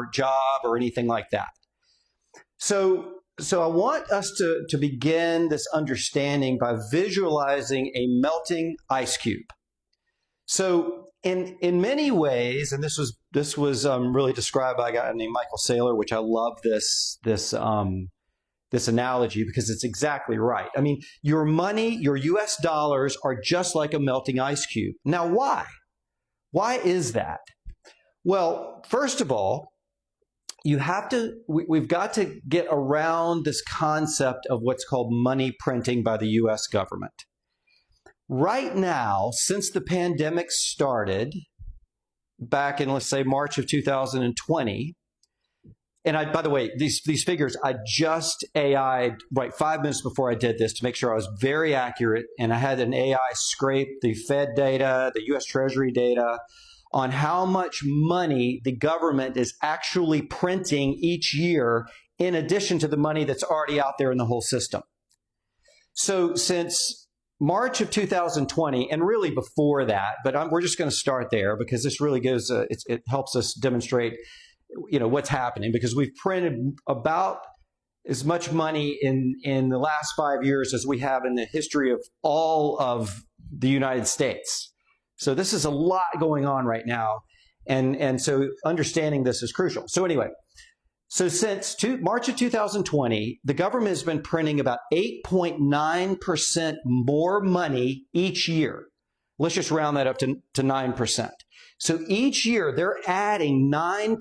your job or anything like that. So I want us to begin this understanding by visualizing a melting ice cube. So in many ways, and this was really described by a guy named Michael Saylor, which I love this analogy because it's exactly right. I mean, your money, your US dollars are just like a melting ice cube. Now, why? Why is that? Well, first of all, we've got to get around this concept of what's called money printing by the US government. Right now, since the pandemic started back in, let's say, March of 2020, and by the way, these figures, I just AI'd right 5 minutes before I did this to make sure I was very accurate, and I had an AI scrape the Fed data, the US Treasury data, on how much money the government is actually printing each year in addition to the money that's already out there in the whole system. So since March of 2020, and really before that, but we're just going to start there because this really gives, it helps us demonstrate, what's happening, because we've printed about as much money in the last 5 years as we have in the history of all of the United States. So this is a lot going on right now, and so understanding this is crucial. So anyway, so since March of 2020, the government has been printing about 8.9% more money each year. Let's just round that up to 9%. So each year they're adding 9%